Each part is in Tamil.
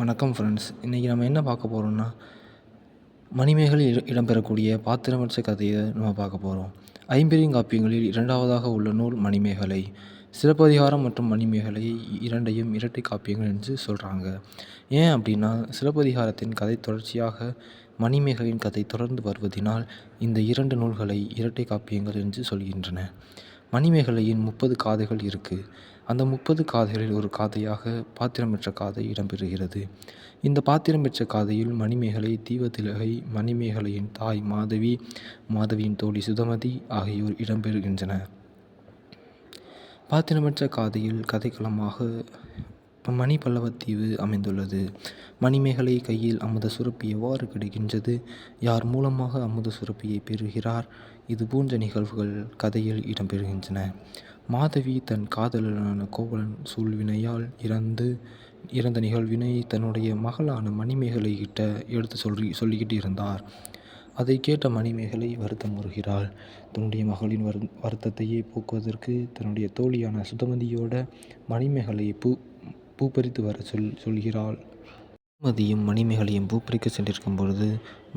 வணக்கம் ஃப்ரெண்ட்ஸ். இன்றைக்கி நம்ம என்ன பார்க்க போகிறோம்னா, மணிமேகலை இடம்பெறக்கூடிய பாத்திரமற்ற கதையை நம்ம பார்க்க போகிறோம். ஐம்பெருங்காப்பியங்களில் இரண்டாவதாக உள்ள நூல் மணிமேகலை. சிலப்பதிகாரம் மற்றும் மணிமேகலை இரண்டையும் இரட்டை காப்பியங்கள் என்று சொல்கிறாங்க. ஏன் அப்படின்னா, சிலப்பதிகாரத்தின் கதை தொடர்ச்சியாக மணிமேகலையின் கதை தொடர்ந்து வருவதினால் இந்த இரண்டு நூல்களை இரட்டை காப்பியங்கள் என்று சொல்கின்றன. மணிமேகலையின் 30 காதைகள் இருக்குது. அந்த 30 காதைகளில் ஒரு காதையாக பாத்திரமற்ற காதை இடம்பெறுகிறது. இந்த பாத்திரமற்ற காதையில் மணிமேகலை, தீவதிலகை, மணிமேகலையின் தாய் மாதவி, மாதவியின் தோழி சுதமதி ஆகியோர் இடம்பெறுகின்றனர். பாத்திரமற்ற காதையில் கதைக்களமாக மணிபல்லவத்தீவு அமைந்துள்ளது. மணிமேகலை கையில் அமுத சுரப்பி எவ்வாறு கிடைக்கின்றது, யார் மூலமாக அமுத சுரப்பியை பெறுகிறார், இது போன்ற நிகழ்வுகள் கதையில் இடம்பெறுகின்றன. மாதவி தன் காதலனான கோவலன் சூழ்வினையால் இறந்த நிகழ்வினை தன்னுடைய மகளான மணிமேகலை கிட்ட எடுத்து சொல்லிக்கிட்டு இருந்தார். அதை கேட்ட மணிமேகலை வருத்தமுறுகிறாள். தன்னுடைய மகளின் வருத்தத்தையே போக்குவதற்கு தன்னுடைய தோழியான சுதமதியோட மணிமேகலையை பூ பறித்து வர சொல்கிறாள். சுதமதியும் மணிமேகலையும் பூ பறிக்க சென்றிருக்கும் பொழுது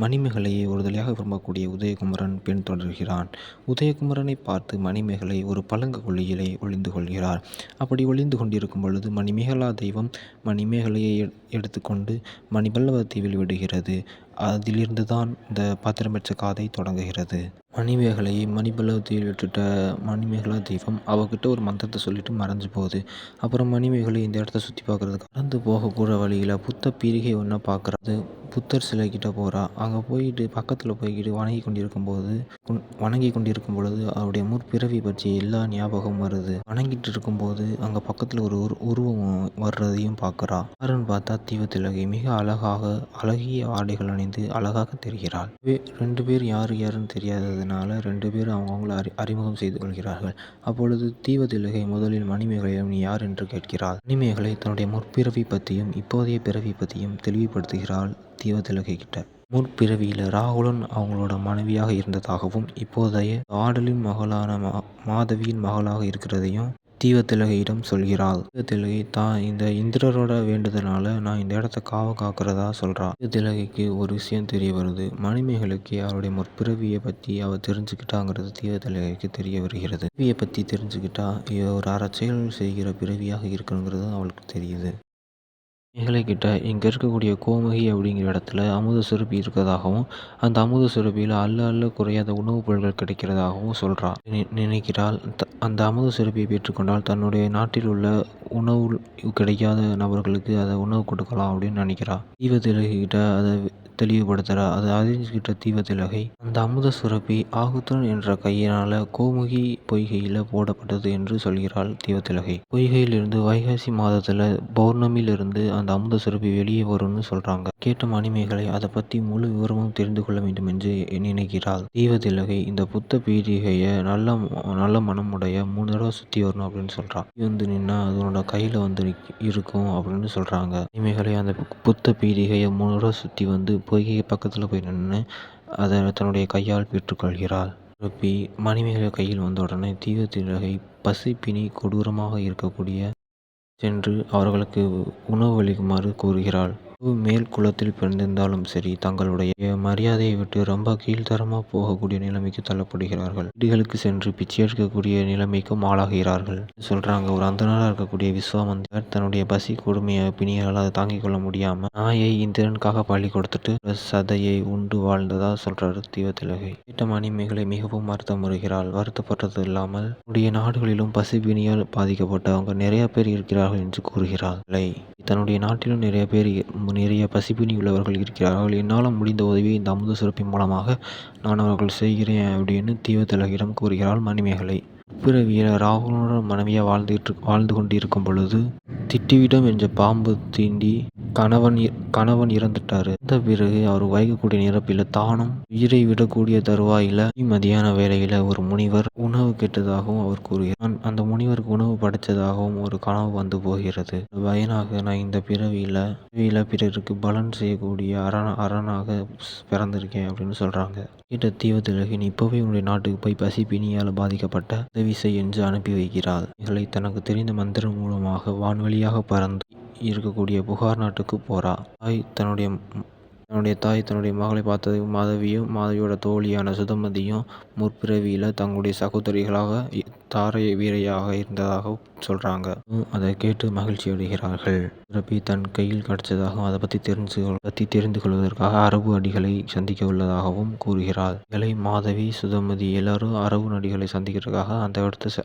மணிமேகலையை ஒருதலையாக விரும்பக்கூடிய உதயகுமரன் பின் தொடர்கிறான். உதயகுமரனை பார்த்து மணிமேகலை ஒரு பழங்க கொள்ளியிலே ஒளிந்து கொள்கிறார். அப்படி ஒளிந்து கொண்டிருக்கும் பொழுது மணிமேகலா தெய்வம் மணிமேகலையை எடுத்துக்கொண்டு மணிபல்லவத்தீவில் விடுகிறது. அதிலிருந்து தான் இந்த பாத்திரமற்ற காதை தொடங்குகிறது. மணிமேகலையை மணிபல்லவத்தீவில் விட்டுட்ட மணிமேகலா தெய்வம் அவகிட்ட ஒரு மந்திரத்தை சொல்லிட்டு மறைஞ்சு போகுது. அப்புறம் மணிமேகலை இந்த இடத்த சுற்றி பார்க்குறதுக்கு கடந்து போகக்கூட வழியில் புத்த பீரிகை ஒன்றை பார்க்குறது. புத்தர் சிலைக்கிட்ட போகிறா. அங்கே போயிட்டு பக்கத்தில் போய்கிட்டு வணங்கி கொண்டிருக்கும் பொழுது அவருடைய முற்பிறவி பற்றிய எல்லா ஞாபகம் வருது. வணங்கிட்டு இருக்கும்போது அங்கே பக்கத்தில் ஒரு உருவம் வர்றதையும் பார்க்குறா. யாருன்னு பார்த்தா தீவதிலகை மிக அழகிய ஆடைகள் அணிந்து அழகாக தெரிகிறாள். 2 பேர் யாருன்னு தெரியாததுனால 2 பேரும் அவங்கவுங்கள அறிமுகம் செய்து கொள்கிறார்கள். அப்பொழுது தீவதிலகை முதலில் மணிமேகலையிடம் நீ யார் என்று கேட்கிறாள். மணிமேகலை தன்னுடைய முற்பிறவி பற்றியும் இப்போதைய பிறவி பற்றியும் தெளிவுபடுத்துகிறாள் தீவதிலகை கிட்ட. முற்பிறவியில் ராகுலன் அவங்களோட மனைவியாக இருந்ததாகவும் இப்போதைய ஆடலின் மகளான மாதவியின் மகளாக இருக்கிறதையும் தீவதிலகையிடம் சொல்கிறாள். தீவதிலகை இந்த இந்திரரோட வேண்டுதனால நான் இந்த இடத்த காக்கிறதா சொல்றா. தீவதிலகைக்கு ஒரு விஷயம் தெரிய வருது. மணிமேகலைக்கு அவருடைய முற்பிறவியை பற்றி அவள் தெரிஞ்சுக்கிட்டாங்கிறது தீவதிலகைக்கு தெரிய வருகிறது. பிறவியை பற்றி தெரிஞ்சுக்கிட்டா ஒரு அறச்செயல் செய்கிற பிறவியாக இருக்கணுங்கிறது அவளுக்கு தெரியுது. மணிமேகலை கிட்ட இங்கே இருக்கக்கூடிய கோமுகி அப்படிங்கிற இடத்துல அமுத சுரப்பி இருக்கிறதாகவும் அந்த அமுத சுரப்பியில் அள்ள குறையாத உணவுப் பொருட்கள் கிடைக்கிறதாகவும் சொல்கிறா. நினைக்கிறாள் அந்த அமுத சுரப்பியை பெற்றுக்கொண்டால் தன்னுடைய நாட்டில் உள்ள உணவு கிடைக்காத நபர்களுக்கு அதை உணவு கொடுக்கலாம் அப்படின்னு நினைக்கிறா. தீவதிலகை கிட்ட அதை தெளிவுபடுத்துகிறா. அதை அறிஞ்சுக்கிட்ட தீவதிலகை அந்த அமுத சுரப்பி ஆகுத்தன் என்ற கையினால் கோமுகி பொய்கையில் போடப்பட்டது என்று சொல்கிறாள். தீவதிலகை பொய்கையிலிருந்து வைகாசி மாதத்தில் பௌர்ணமியிலிருந்து அந்த அமுத சுரப்பி வெளியே வரும்னு சொல்கிறாங்க. கேட்ட மணிமேகலை அதை பற்றி முழு விவரமும் தெரிந்து கொள்ள வேண்டும் என்று நினைக்கிறாள். தீவதிலகை இந்த புத்த பீடிகையை நல்ல மனமுடைய 3 தடவை சுற்றி வரணும் அப்படின்னு சொல்கிறான். வந்து நின்னா அதனோட கையில் வந்து இருக்கும் அப்படின்னு சொல்கிறாங்க. மணிமேகலை அந்த புத்த பீடிகையை 3 தடவை சுற்றி வந்து பொய்கை பக்கத்தில் போய் நின்று அதை தன்னுடைய கையால் பெற்றுக்கொள்கிறாள். சுரப்பி மணிமேகலை கையில் வந்த உடனே தீவதிலகை பசிப்பினி கொடூரமாக இருக்கக்கூடிய சென்று அவர்களுக்கு உணவு அளிக்குமாறு கூறுகிறாள். மேல் குலத்தில் பிறந்திருந்தாலும் சரி தங்களுடைய மரியாதையை விட்டு ரொம்ப கீழ்த்தரமாக போகக்கூடிய நிலைமைக்கு தள்ளப்படுகிறார்கள். வீடுகளுக்கு சென்று பிச்சை எடுக்கக்கூடிய நிலைமைக்கும் ஆளாகிறார்கள் சொல்றாங்க. ஒரு அந்தணராக இருக்கக்கூடிய விஸ்வாமந்தர் தன்னுடைய பசி கொடுமையை பிணியால் அதை தாங்கிக் கொள்ள முடியாம நாயை இந்திரனுக்காக பள்ளி கொடுத்துட்டு சதையை உண்டு வாழ்ந்ததா சொல்றாரு தீவதிலகை. கேட்ட மணிமேகலை மிகவும் வருத்தமுறுகிறாள். வருத்தப்பட்டது இல்லாமல் தன்னுடைய நாடுகளிலும் பசி பிணியால் பாதிக்கப்பட்டவங்க நிறைய பேர் இருக்கிறார்கள் என்று கூறுகிறாள். தன்னுடைய நாட்டிலும் நிறைய பசிப்பினி உள்ளவர்கள் இருக்கிறார்கள். என்னால் முடிந்த உதவியை இந்த அமுத சுரப்பி மூலமாக நான் அவர்கள் செய்கிறேன் அப்படின்னு தீவதிலகையிடம் கூறுகிறாள் மணிமேகலை. பிறவியில் ராகுலனோட மனைவியாக வாழ்ந்து கொண்டிருக்கும் பொழுது திட்டிவிடம் என்ற பாம்பு தீண்டி கணவன் இறந்துட்டாரு. இந்த பிறகு அவர் வைக்கக்கூடிய நிரப்பில் தானும் உயிரை விடக்கூடிய தருவாயில மதியான வேளையில ஒரு முனிவர் உணவு கேட்டதாகவும் அவர் கூறுகிறார். அந்த முனிவருக்கு உணவு படைத்ததாகவும் ஒரு கனவு வந்து போகிறது. பயனாக நான் இந்த பிறவியில பிறருக்கு பலன் செய்யக்கூடிய அரணாக பிறந்திருக்கேன் அப்படின்னு சொல்றாங்க. கேட்ட தீவதிலகை இப்போவே உன்னுடைய நாட்டுக்கு போய் பசி பிணியால் பாதிக்கப்பட்ட உதவி செய் என்று அனுப்பி வைக்கிறாள். இவளை தனக்கு தெரிந்த மந்திரம் மூலமாக வான்வழியாக பறந்து இருக்கக்கூடிய புகார் நாட்டுக்கு போறா. தாய் தன்னுடைய மகளை பார்த்தது மாதவியோட தோழியான சுதமதியும் முற்பிறவியில தங்களுடைய சகோதரிகளாக தாரை வீரையாக இருந்ததாக சொல்றாங்க. அதை கேட்டு மகிழ்ச்சி அடைகிறார்கள். சுரப்பி தன் கையில் கிடைச்சதாகவும் அதை பற்றி தெரிந்து கொள்வதற்காக அரபு அடிகளை சந்திக்க உள்ளதாகவும் கூறுகிறார். மாதவி சுதமதி எல்லாரும் அரபு அடிகளை சந்திக்கிறதுக்காக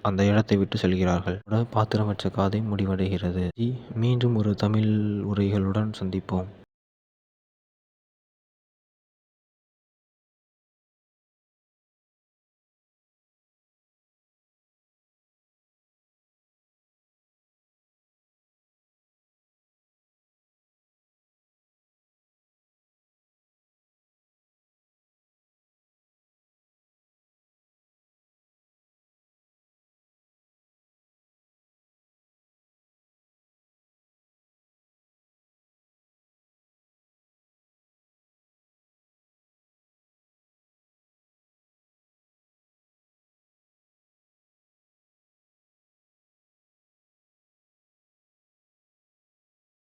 அந்த இடத்தை விட்டு செல்கிறார்கள். பாத்திரம் வச்ச காதை முடிவடைகிறது. மீண்டும் ஒரு தமிழ் உரைகளுடன் சந்திப்போம்.